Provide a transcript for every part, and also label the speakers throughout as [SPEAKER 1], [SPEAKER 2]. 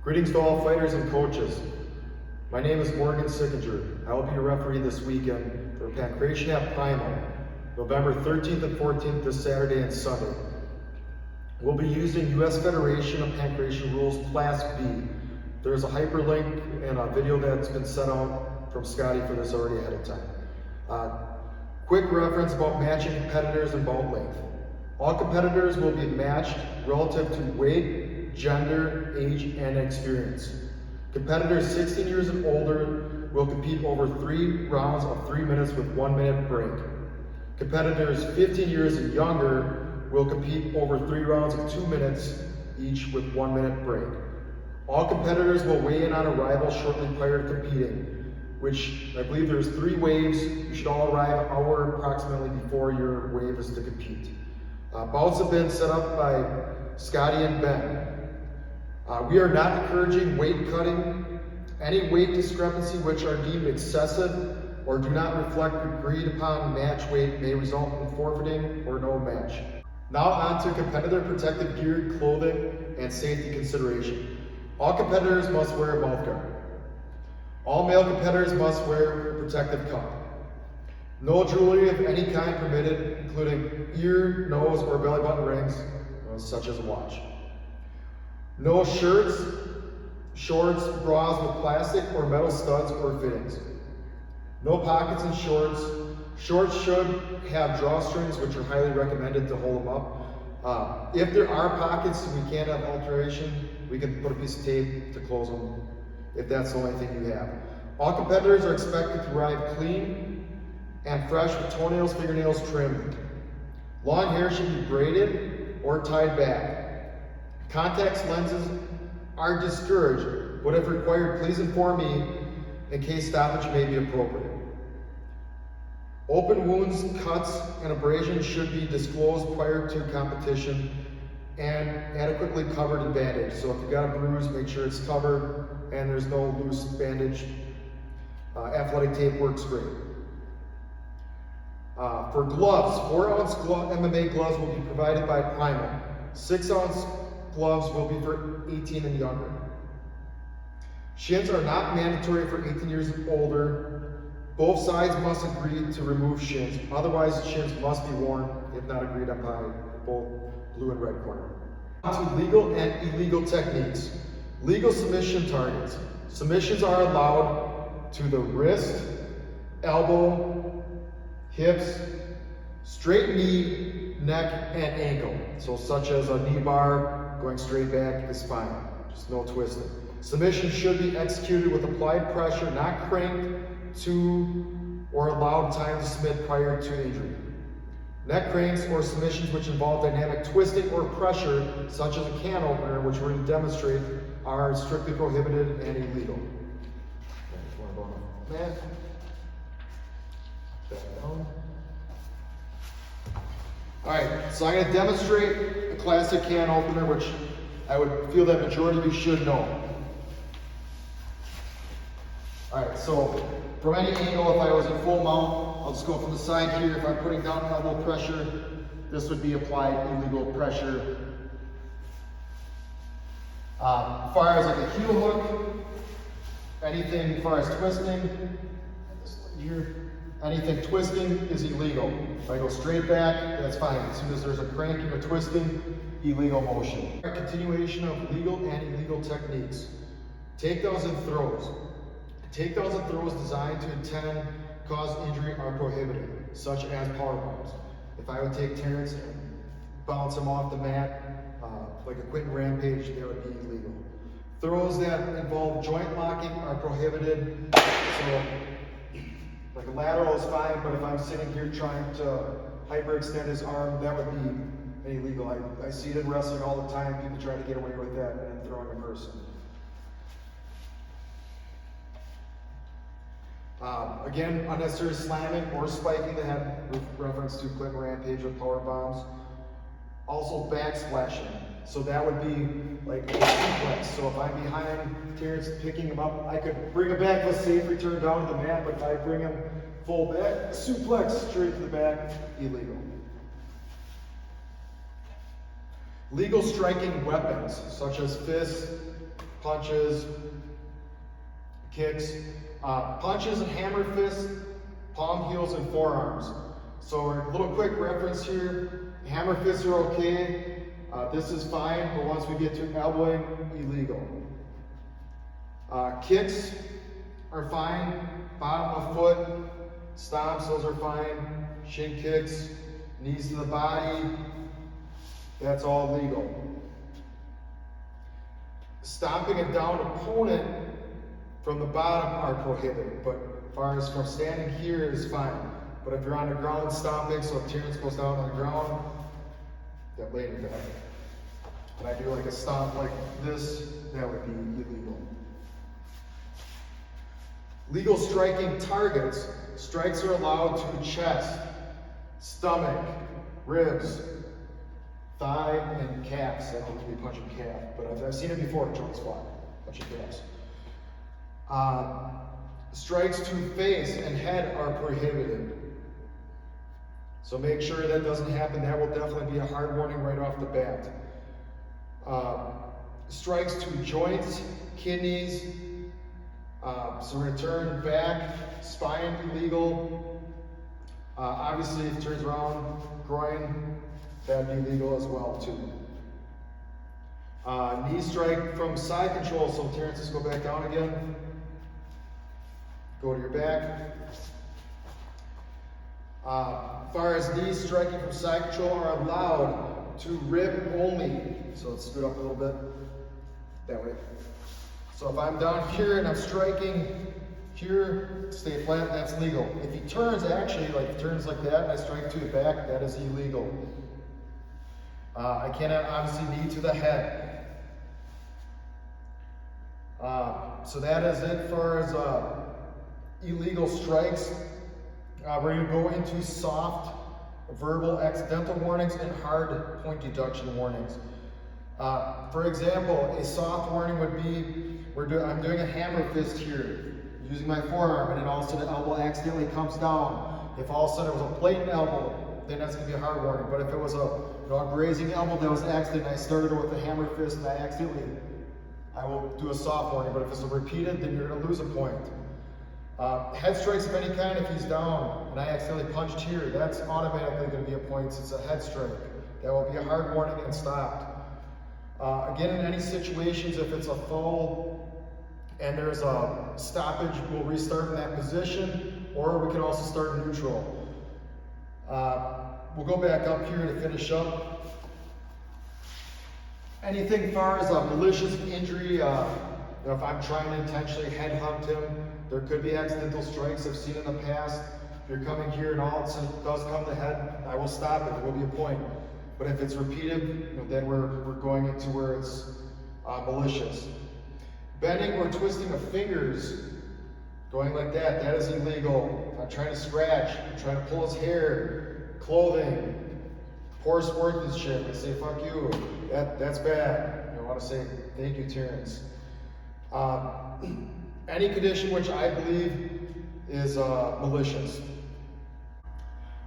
[SPEAKER 1] Greetings to all fighters and coaches. My name is Sickinger. I will be your referee this weekend for Pankration PRIMAL, November 13th and 14th, this Saturday and Sunday. We'll be using U.S. Federation of Pankration Rules Class B. There's a hyperlink and a video that's been sent out from Scotty for this already ahead of time. Quick reference about matching competitors and bout length. All competitors will be matched relative to weight, gender, age, and experience. Competitors 16 years and older will compete over 3 rounds of 3 minutes with 1 minute break. Competitors 15 years and younger will compete over 3 rounds of 2 minutes each with 1 minute break. All competitors will weigh in on arrival shortly prior to competing, which I believe there's 3 waves. You should all arrive an hour approximately before your wave is to compete. Bouts have been set up by Scotty and Ben. We are not encouraging weight cutting. Any weight discrepancy which are deemed excessive or do not reflect agreed upon match weight may result in forfeiting or no match. Now on to competitor protective gear, clothing, and safety consideration. All competitors must wear a mouth guard. All male competitors must wear a protective cup. No jewelry of any kind permitted, including ear, nose, or belly button rings, such as a watch. No shirts, shorts, bras with plastic or metal studs or fittings. No pockets in shorts. Shorts should have drawstrings, which are highly recommended to hold them up. If there are pockets and we can't have alteration, we can put a piece of tape to close them if that's the only thing you have. All competitors are expected to arrive clean and fresh with toenails, fingernails trimmed. Long hair should be braided or tied back. Contact lenses are discouraged, but if required, please inform me in case stoppage may be appropriate. Open wounds, cuts, and abrasions should be disclosed prior to competition and adequately covered and bandaged. So if you've got a bruise, make sure it's covered and there's no loose bandage. Athletic tape works great. For gloves, 4-ounce MMA gloves will be provided by Primal. 6-ounce gloves will be for 18 and younger. Shins are not mandatory for 18 years and older. Both sides must agree to remove shins. Otherwise, shins must be worn if not agreed on by both blue and red corner. On to legal and illegal techniques. Legal submission targets. Submissions are allowed to the wrist, elbow, hips, straight knee, neck, and ankle. So such as a knee bar, going straight back is fine, just no twisting. Submission should be executed with applied pressure, not cranked to or allowed time to submit prior to injury. Neck cranks or submissions which involve dynamic twisting or pressure, such as a can opener, which we're going to demonstrate, are strictly prohibited and illegal. Back down. All right, so I'm going to demonstrate a classic can opener, which I would feel that majority of you should know. All right, so from any angle, if I was in full mount, I'll just go from the side here. If I'm putting down elbow pressure, this would be applied illegal pressure. As far as like a heel hook, anything as far as twisting, here. Anything twisting is illegal. If I go straight back, that's fine. As soon as there's a cranking or twisting, illegal motion. A continuation of legal and illegal techniques. Takedowns and throws. Takedowns and throws designed to intend cause injury are prohibited, such as power bombs. If I would take Terrance and bounce him off the mat, like a Quentin Rampage, that would be illegal. Throws that involve joint locking are prohibited. So, like a lateral is fine, but if I'm sitting here trying to hyperextend his arm, that would be illegal. I see it in wrestling all the time. People try to get away with that and throwing a person. Again, unnecessary slamming or spiking that had reference to Clinton Rampage with power bombs. Also backsplashing. So that would be like a suplex. So if I'm behind Terrance picking him up, I could bring him back with a safe return down to the mat, but if I bring him full back, suplex straight to the back, illegal. Legal striking weapons, such as fists, punches, kicks, punches and hammer fists, palm, heels, and forearms. So a little quick reference here, hammer fists are okay, this is fine, but once we get to elbowing, illegal. Kicks are fine, bottom of foot, stomps, those are fine, shin kicks, knees to the body, that's all legal. Stomping a downed opponent from the bottom are prohibited, but as far as from standing here is fine. But if you're on the ground stomping, so if Terrance goes down on the ground, that later back. And I do like a stomp like this, that would be illegal. Legal striking targets. Strikes are allowed to chest, stomach, ribs, thigh, and calves. That would be punching calf, but I've seen it before in joint squat, punching calves. Strikes to face and head are prohibited. So make sure that doesn't happen. That will definitely be a hard warning right off the bat. Strikes to joints, kidneys, so return back, spine illegal. Obviously if it turns around, groin, that'd be legal as well too. Knee strike from side control, so Terrance, just go back down again. Go to your back. As far as knees striking from side control are allowed to rib only. So let's scoot up a little bit, that way. So if I'm down here and I'm striking here, stay flat, that's legal. If he turns, actually, like he turns like that and I strike to the back, that is illegal. I cannot obviously knee to the head. So that is it for as illegal strikes. We're going to go into soft verbal accidental warnings and hard point deduction warnings. For example, a soft warning would be, I'm doing a hammer fist here, using my forearm, and then all of a sudden the elbow accidentally comes down. If all of a sudden it was a blatant elbow, then that's going to be a hard warning. But if it was a grazing elbow that was accident, and I started with a hammer fist and I will do a soft warning. But if it's a repeated, then you're going to lose a point. Head strikes of any kind, if he's down and I accidentally punched here, that's automatically going to be a point since it's a head strike. That will be a hard warning and stopped. Again, in any situations, if it's a foul and there's a stoppage, we'll restart in that position, or we can also start neutral. We'll go back up here to finish up. Anything far as a malicious injury, if I'm trying to intentionally headhunt him, there could be accidental strikes I've seen in the past. If you're coming here and all of a sudden it does come to head, I will stop it. It will be a point. But if it's repeated, then we're going into where it's malicious. Bending or twisting of fingers, going like that, that is illegal. If I'm trying to scratch, I'm trying to pull his hair, clothing, poor sportsmanship, I say fuck you, that's bad. I want to say thank you, Terrance. Any condition which I believe is malicious.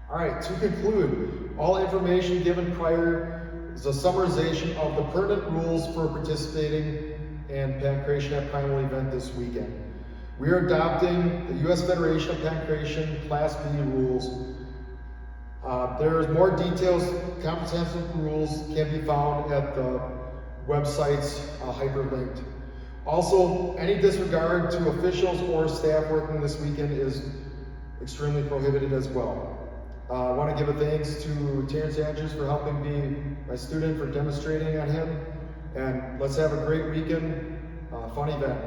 [SPEAKER 1] All right, to conclude, all information given prior is a summarization of the pertinent rules for participating in Pankration PRIMAL event this weekend. We are adopting the U.S. Federation of Pankration Class B rules. There's more details, comprehensive rules can be found at the websites hyperlinked. Also, any disregard to officials or staff working this weekend is extremely prohibited as well. I want to give a thanks to Terrance Andrews for helping me, my student, for demonstrating on him. And let's have a great weekend, fun event.